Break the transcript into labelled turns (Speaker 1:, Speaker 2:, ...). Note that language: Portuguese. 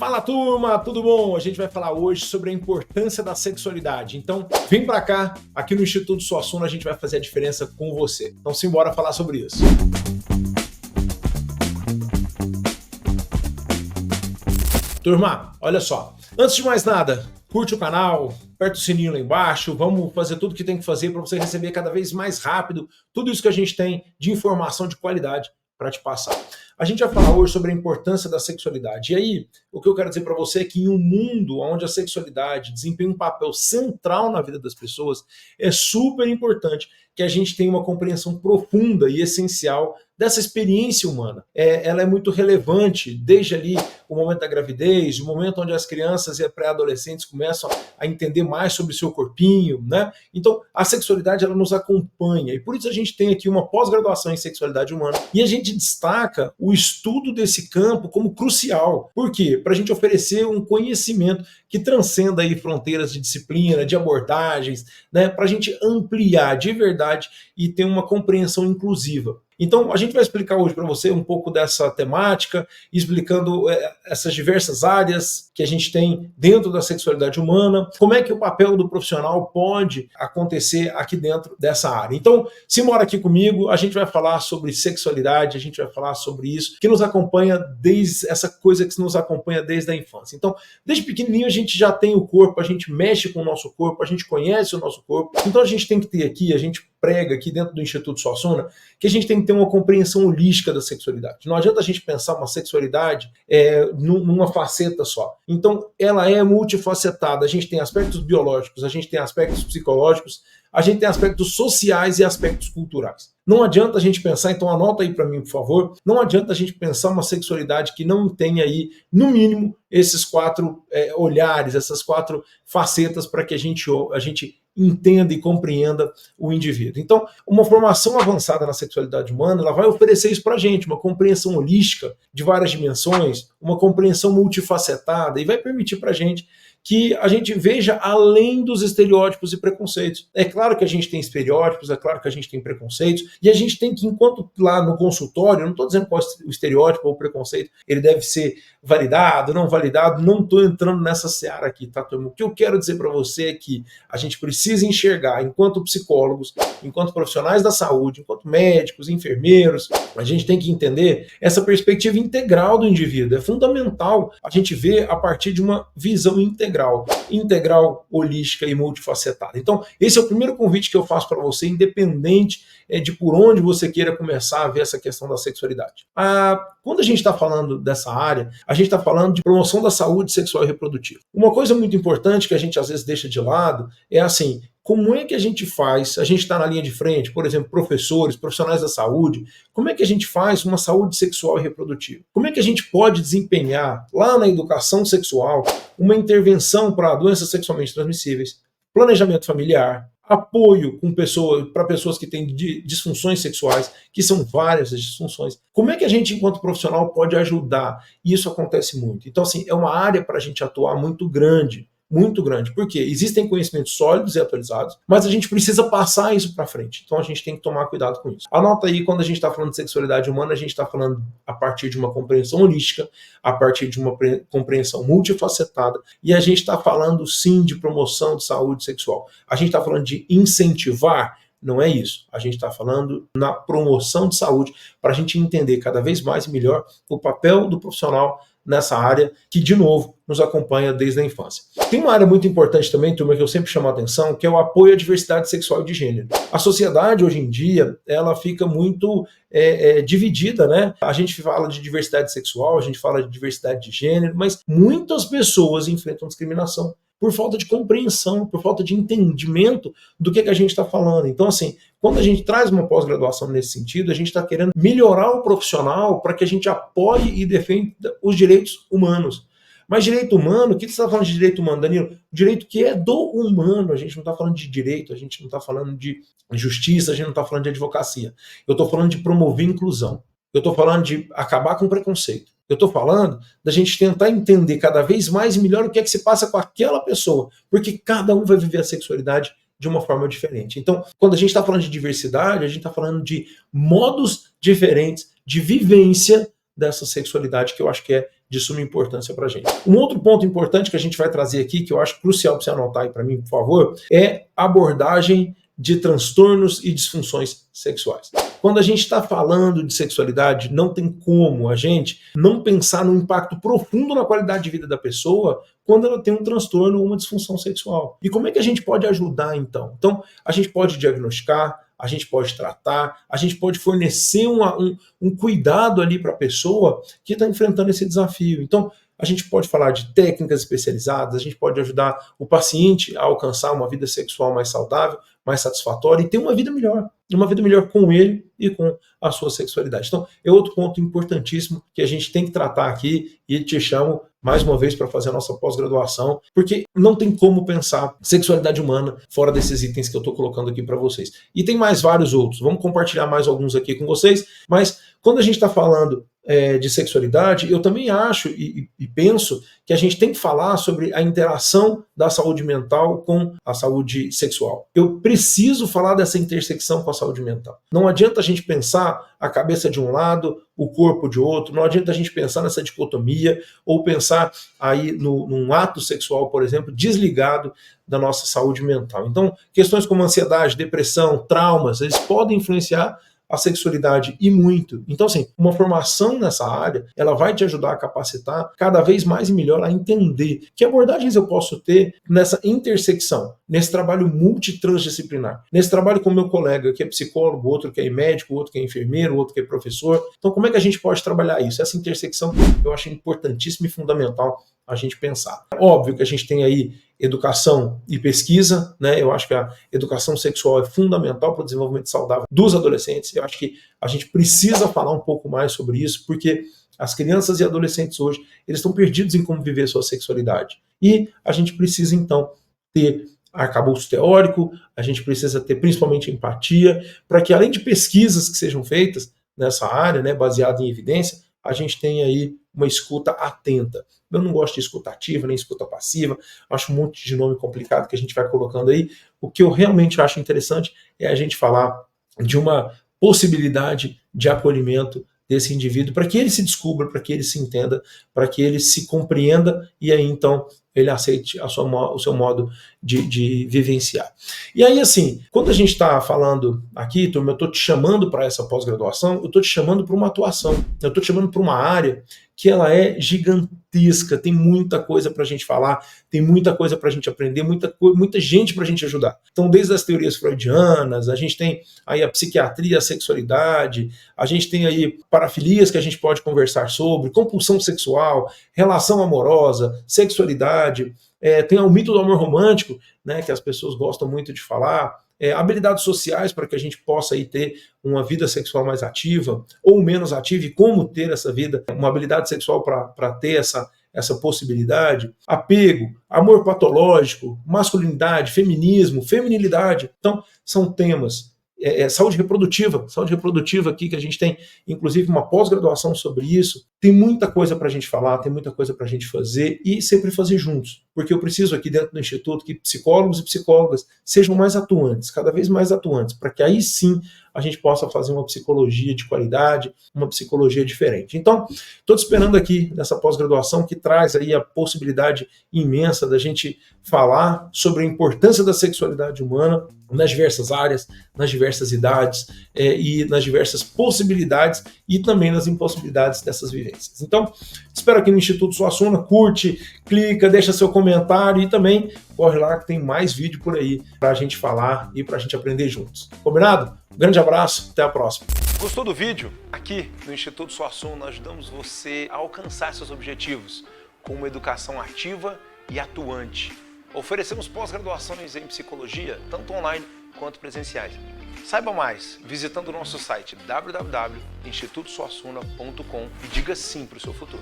Speaker 1: Fala turma, tudo bom? A gente vai falar hoje sobre a importância da sexualidade. Então, vem pra cá, aqui no Instituto Suassuna a gente vai fazer a diferença com você. Então, simbora falar sobre isso. Turma, olha só, antes de mais nada, curte o canal, aperta o sininho lá embaixo, vamos fazer tudo o que tem que fazer para você receber cada vez mais rápido tudo isso que a gente tem de informação de qualidade para te passar. A gente vai falar hoje sobre a importância da sexualidade. E aí, o que eu quero dizer para você é que em um mundo onde a sexualidade desempenha um papel central na vida das pessoas, é super importante que a gente tenha uma compreensão profunda e essencial dessa experiência humana. Ela é muito relevante desde ali o momento da gravidez, o momento onde as crianças e pré-adolescentes começam a entender mais sobre o seu corpinho, né? Então, a sexualidade ela nos acompanha e por isso a gente tem aqui uma pós-graduação em sexualidade humana e a gente destaca o estudo desse campo como crucial. Por quê? Para a gente oferecer um conhecimento que transcenda aí fronteiras de disciplina, de abordagens, né? Para a gente ampliar de verdade e ter uma compreensão inclusiva. Então, a gente vai explicar hoje para você um pouco dessa temática, explicando essas diversas áreas que a gente tem dentro da sexualidade humana, como é que o papel do profissional pode acontecer aqui dentro dessa área. Então, se mora aqui comigo, a gente vai falar sobre sexualidade, a gente vai falar sobre isso, que nos acompanha desde essa coisa que nos acompanha desde a infância. Então, desde pequenininho a gente já tem o corpo, a gente mexe com o nosso corpo, a gente conhece o nosso corpo, então a gente tem que ter aqui, a gente prega aqui dentro do Instituto Suassuna, que a gente tem que ter uma compreensão holística da sexualidade. Não adianta a gente pensar uma sexualidade numa faceta só. Então, ela é multifacetada. A gente tem aspectos biológicos, a gente tem aspectos psicológicos, a gente tem aspectos sociais e aspectos culturais. Não adianta a gente pensar, então anota aí para mim, por favor, não adianta a gente pensar uma sexualidade que não tenha aí, no mínimo, esses quatro olhares, essas quatro facetas para que a gente entenda e compreenda o indivíduo. Então, uma formação avançada na sexualidade humana, ela vai oferecer isso para a gente, uma compreensão holística de várias dimensões, uma compreensão multifacetada e vai permitir para a gente que a gente veja além dos estereótipos e preconceitos. É claro que a gente tem estereótipos, é claro que a gente tem preconceitos, e a gente tem que, enquanto lá no consultório, eu não estou dizendo qual é o estereótipo ou o preconceito, ele deve ser validado, não estou entrando nessa seara aqui, tá, turma? O que eu quero dizer para você é que a gente precisa enxergar, enquanto psicólogos, enquanto profissionais da saúde, enquanto médicos, enfermeiros, a gente tem que entender essa perspectiva integral do indivíduo. É fundamental a gente ver a partir de uma visão integral, holística e multifacetada. Então, esse é o primeiro convite que eu faço para você, independente de por onde você queira começar a ver essa questão da sexualidade. Quando a gente está falando dessa área, a gente está falando de promoção da saúde sexual e reprodutiva. Uma coisa muito importante que a gente às vezes deixa de lado é assim, como é que a gente faz, a gente está na linha de frente, por exemplo, professores, profissionais da saúde, como é que a gente faz uma saúde sexual e reprodutiva? Como é que a gente pode desempenhar, lá na educação sexual, uma intervenção para doenças sexualmente transmissíveis, planejamento familiar, apoio para pessoas que têm disfunções sexuais, que são várias as disfunções. Como é que a gente, enquanto profissional, pode ajudar? E isso acontece muito. Então, assim, é uma área para a gente atuar muito grande, porque existem conhecimentos sólidos e atualizados, mas a gente precisa passar isso para frente. Então a gente tem que tomar cuidado com isso. Anota aí, quando a gente está falando de sexualidade humana, a gente está falando a partir de uma compreensão holística, a partir de uma compreensão multifacetada, e a gente está falando sim de promoção de saúde sexual. A gente está falando de incentivar. Não é isso. A gente está falando na promoção de saúde para a gente entender cada vez mais e melhor o papel do profissional nessa área que, de novo, nos acompanha desde a infância. Tem uma área muito importante também, turma, que eu sempre chamo a atenção, que é o apoio à diversidade sexual e de gênero. A sociedade, hoje em dia, ela fica muito dividida, né? A gente fala de diversidade sexual, a gente fala de diversidade de gênero, mas muitas pessoas enfrentam discriminação por falta de compreensão, por falta de entendimento do que a gente está falando. Então, assim, quando a gente traz uma pós-graduação nesse sentido, a gente está querendo melhorar o profissional para que a gente apoie e defenda os direitos humanos. Mas direito humano, o que você está falando de direito humano, Danilo? Direito que é do humano, a gente não está falando de direito, a gente não está falando de justiça, a gente não está falando de advocacia. Eu estou falando de promover inclusão. Eu estou falando de acabar com preconceito. Eu estou falando da gente tentar entender cada vez mais e melhor o que é que se passa com aquela pessoa, porque cada um vai viver a sexualidade de uma forma diferente. Então, quando a gente está falando de diversidade, a gente está falando de modos diferentes de vivência dessa sexualidade que eu acho que é de suma importância para a gente. Um outro ponto importante que a gente vai trazer aqui, que eu acho crucial para você anotar aí para mim, por favor, é a abordagem de transtornos e disfunções sexuais. Quando a gente está falando de sexualidade, não tem como a gente não pensar no impacto profundo na qualidade de vida da pessoa quando ela tem um transtorno ou uma disfunção sexual. E como é que a gente pode ajudar, então? Então, a gente pode diagnosticar, a gente pode tratar, a gente pode fornecer um cuidado ali para a pessoa que está enfrentando esse desafio. Então, a gente pode falar de técnicas especializadas, a gente pode ajudar o paciente a alcançar uma vida sexual mais saudável, mais satisfatória e ter uma vida melhor com ele e com a sua sexualidade. Então, é outro ponto importantíssimo que a gente tem que tratar aqui e te chamo mais uma vez para fazer a nossa pós-graduação, porque não tem como pensar sexualidade humana fora desses itens que eu estou colocando aqui para vocês. E tem mais vários outros, vamos compartilhar mais alguns aqui com vocês, mas quando a gente está falando de sexualidade, eu também acho e penso que a gente tem que falar sobre a interação da saúde mental com a saúde sexual. Eu preciso falar dessa intersecção com a saúde mental. Não adianta a gente pensar a cabeça de um lado, o corpo de outro, não adianta a gente pensar nessa dicotomia ou pensar aí num ato sexual, por exemplo, desligado da nossa saúde mental. Então, questões como ansiedade, depressão, traumas, eles podem influenciar a sexualidade e muito. Então, assim, uma formação nessa área, ela vai te ajudar a capacitar cada vez mais e melhor a entender que abordagens eu posso ter nessa intersecção, nesse trabalho multitransdisciplinar, nesse trabalho com meu colega que é psicólogo, outro que é médico, outro que é enfermeiro, outro que é professor. Então, como é que a gente pode trabalhar isso? Essa intersecção eu acho importantíssima e fundamental a gente pensar. Óbvio que a gente tem aí educação e pesquisa, né? Eu acho que a educação sexual é fundamental para o desenvolvimento saudável dos adolescentes. Eu acho que a gente precisa falar um pouco mais sobre isso, porque as crianças e adolescentes hoje, eles estão perdidos em como viver sua sexualidade. E a gente precisa, então, ter arcabouço teórico, a gente precisa ter principalmente empatia, para que além de pesquisas que sejam feitas nessa área, né, baseada em evidência, a gente tenha aí uma escuta atenta. Eu não gosto de escuta ativa, nem escuta passiva, acho um monte de nome complicado que a gente vai colocando aí. O que eu realmente acho interessante é a gente falar de uma possibilidade de acolhimento desse indivíduo, para que ele se descubra, para que ele se entenda, para que ele se compreenda e aí então ele aceite o seu modo de vivenciar. E aí assim, quando a gente está falando aqui, turma, eu estou te chamando para essa pós-graduação, eu estou te chamando para uma atuação, eu estou te chamando para uma área que ela é gigantesca, tem muita coisa para a gente falar, tem muita coisa para a gente aprender, muita gente para a gente ajudar. Então, desde as teorias freudianas, a gente tem aí a psiquiatria, a sexualidade, a gente tem aí parafilias que a gente pode conversar sobre, compulsão sexual, relação amorosa, sexualidade, tem o mito do amor romântico, né, que as pessoas gostam muito de falar, habilidades sociais para que a gente possa aí ter uma vida sexual mais ativa ou menos ativa e como ter essa vida, uma habilidade sexual para ter essa possibilidade, apego, amor patológico, masculinidade, feminismo, feminilidade. Então, são temas. Saúde reprodutiva aqui, que a gente tem, inclusive, uma pós-graduação sobre isso. Tem muita coisa para a gente falar, tem muita coisa para a gente fazer e sempre fazer juntos. Porque eu preciso aqui dentro do Instituto que psicólogos e psicólogas sejam mais atuantes, cada vez mais atuantes, para que aí sim a gente possa fazer uma psicologia de qualidade, uma psicologia diferente. Então, estou te esperando aqui nessa pós-graduação que traz aí a possibilidade imensa da gente falar sobre a importância da sexualidade humana nas diversas áreas, nas diversas idades e nas diversas possibilidades e também nas impossibilidades dessas vivências. Então, espero aqui no Instituto Suassuna, curte, clica, deixa seu comentário e também corre lá que tem mais vídeo por aí para a gente falar e para a gente aprender juntos. Combinado? Um grande abraço, até a próxima.
Speaker 2: Gostou do vídeo? Aqui no Instituto Suassuna nós ajudamos você a alcançar seus objetivos com uma educação ativa e atuante. Oferecemos pós-graduações em psicologia, tanto online quanto presenciais. Saiba mais visitando o nosso site www.institutosuassuna.com e diga sim para o seu futuro.